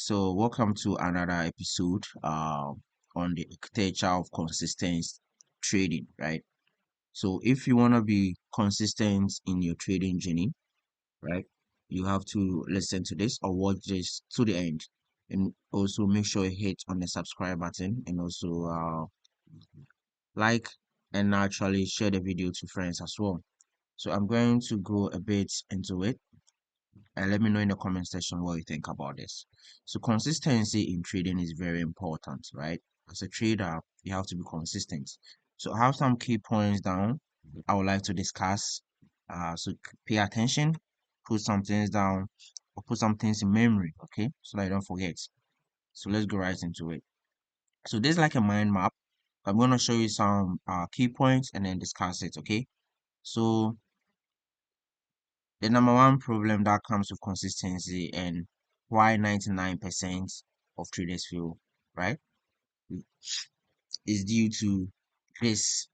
So welcome to another episode on the architecture of consistent trading, right? So if you want to be consistent in your trading journey, right, you have to listen to this or watch this to the end, and also make sure you hit on the subscribe button and also like and actually share the video to friends as well. So I'm going to go a bit into it and let me know in the comment section what you think about this. So consistency in trading is very important, right? As a trader, you have to be consistent. So I have some key points down I would like to discuss. So pay attention, put some things down, or put some things in memory, okay? So that you don't forget. So let's go right into it. So this is like a mind map. I'm going to show you some key points and then discuss it, okay? So the number one problem that comes with consistency and why 99% of traders fail, right, is due to this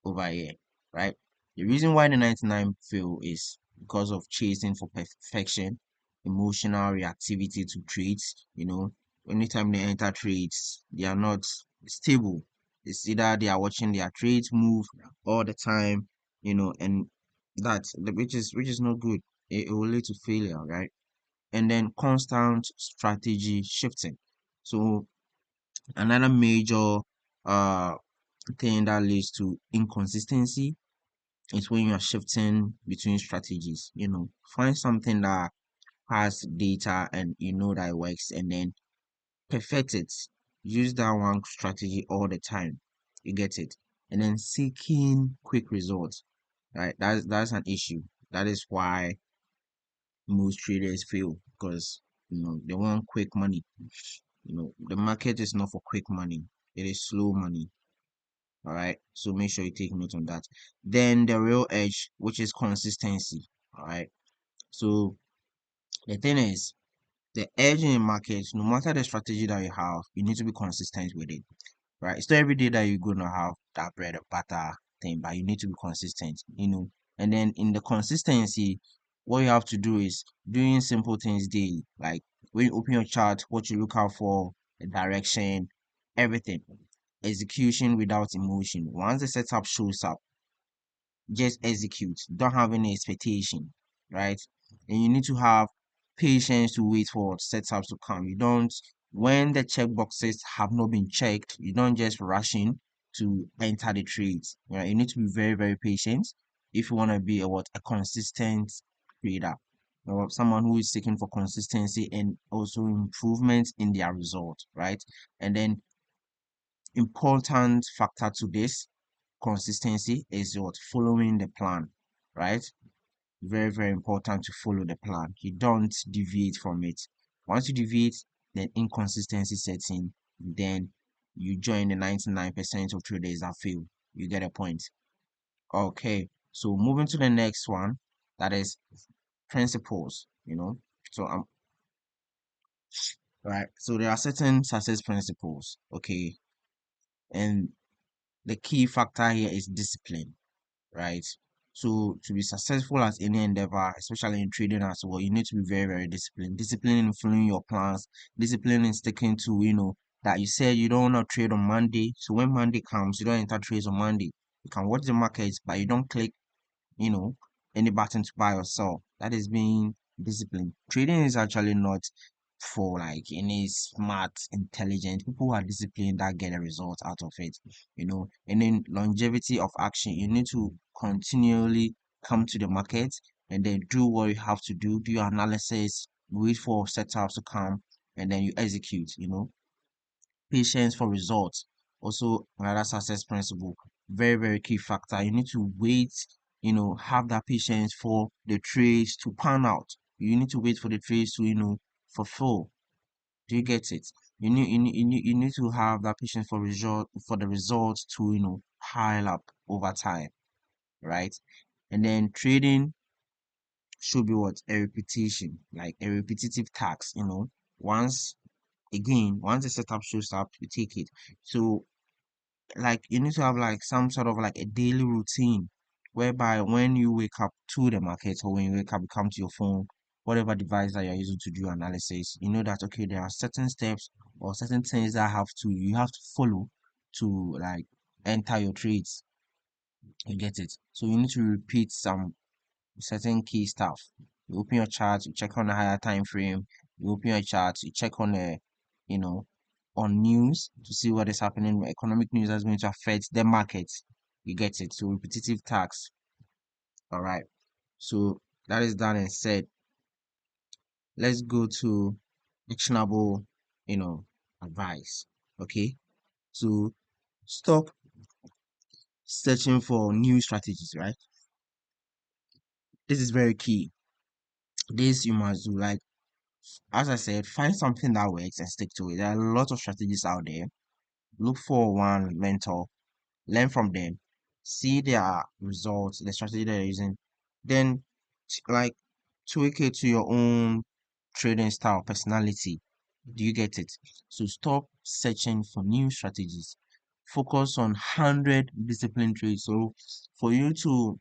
over here, right? The reason why the 99 fail is because of chasing for perfection, emotional reactivity to trades. Anytime they enter trades, they are not stable. It's either they are watching their trades move all the time, and which is not good. It will lead to failure, right? And then constant strategy shifting. So another major uh thing that leads to inconsistency is when you're shifting between strategies. Find something that has data and you know that it works, and then perfect it. Use that one strategy all the time. You get it? And then seeking quick results, right? That's an issue. That is why most traders fail, because they want quick money. The market is not for quick money. It is slow money. All right. So make sure you take note on that. Then the real edge, which is consistency. All right. So the thing is, the edge in the market, no matter the strategy that you have, you need to be consistent with it. Right. It's not every day that you're gonna have that bread and butter thing, but you need to be consistent. And then in the consistency, what you have to do is doing simple things daily. Like when you open your chart, what you look out for, the direction, everything. Execution without emotion. Once the setup shows up, just execute. Don't have any expectation, right? And you need to have patience to wait for setups to come. You don't, when the checkboxes have not been checked, you don't just rush in to enter the trades. You need to be very, very patient if you want to be a consistent trader, or someone who is seeking for consistency and also improvement in their result, right? And then important factor to this consistency is what following the plan, right? Very, very important to follow the plan. You don't deviate from it. Once you deviate, then inconsistency sets in. Then you join the 99% of traders that fail. You get a point. Okay. So moving to the next one, that is principles. So right. So there are certain success principles. Okay, and the key factor here is discipline, right? So to be successful at any endeavor, especially in trading as well, you need to be very, very disciplined. Discipline in following your plans, discipline in sticking to, that you said you don't want to trade on Monday. So when Monday comes, you don't enter trades on Monday. You can watch the markets, but you don't click, you know, any button to buy or sell. That is being disciplined. Trading is actually not for like any smart, intelligent people who are disciplined that get a result out of it. And then longevity of action. You need to continually come to the market and then do what you have to do your analysis, wait for setups to come, and then you execute. Patience for results. Also, another success principle. Very, very key factor. You need to wait, have that patience for the trades to pan out. You need to wait for the trades to, fulfill. Do you get it? You need to have that patience for the results to, pile up over time, right? And then trading should be what? A repetition, like a repetitive task. Once once the setup shows up, you take it. So like you need to have like some sort of like a daily routine whereby when you wake up to the market, or when you wake up, you come to your phone, whatever device that you're using to do analysis, you know that okay, there are certain steps or certain things that you have to follow to like enter your trades. You get it? So you need to repeat some certain key stuff. You open your chart, you check on a higher time frame, you open your chart, you check on a you know on news to see what is happening, economic news that's going to affect the market. You get it? So repetitive tasks. All right. So that is done and said. Let's go to actionable, you know, advice. Okay. So stop searching for new strategies, right? This is very key. This you must do. Like, as I said, find something that works and stick to it. There are a lot of strategies out there. Look for one mentor, learn from them, see their results, the strategy they're using, then like tweak it to your own trading style, personality. Do you get it? So stop searching for new strategies. Focus on 100 discipline trades. So for you to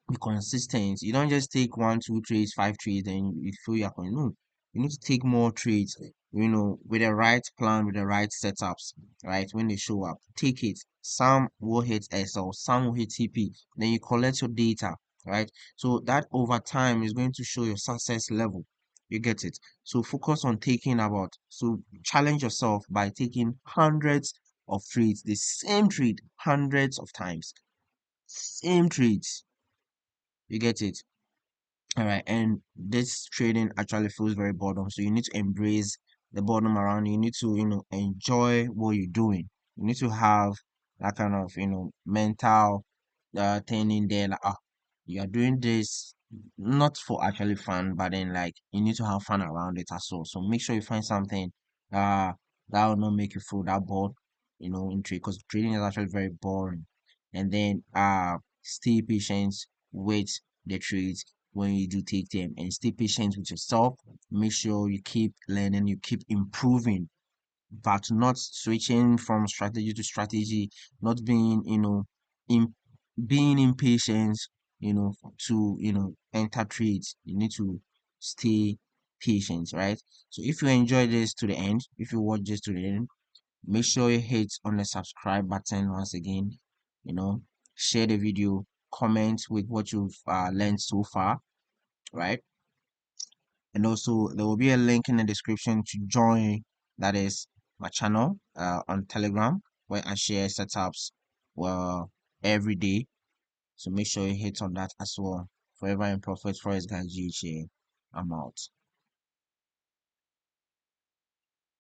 be consistent. You don't just take one, two trades, five trades, and you feel you're going. No, you need to take more trades. With the right plan, with the right setups, right? When they show up, take it. Some will hit SL, some will hit TP. Then you collect your data, right? So that over time is going to show your success level. You get it. So focus on taking about. So challenge yourself by taking hundreds of trades, the same trade hundreds of times, same trades. You get it. All right, and this trading actually feels very boredom. So you need to embrace the boredom around you. You need to, enjoy what you're doing. You need to have that kind of, mental thing in there. Like, you are doing this not for actually fun, but then like you need to have fun around it as well. So make sure you find something that will not make you feel that bored, in trade because trading is actually very boring. And then stay patient with the trades when you do take them and stay patient with yourself. Make sure you keep learning, you keep improving, but not switching from strategy to strategy, not being, in being impatient, to, enter trades. You need to stay patient, right? So if you enjoy this to the end, if you watch this to the end, make sure you hit on the subscribe button once again, you know, share the video, comment with what you've learned so far, right? And also there will be a link in the description to join, that is my channel on Telegram, where I share setups well every day. So make sure you hit on that as well. Forever in Profit, FOREXGUYH. I'm out.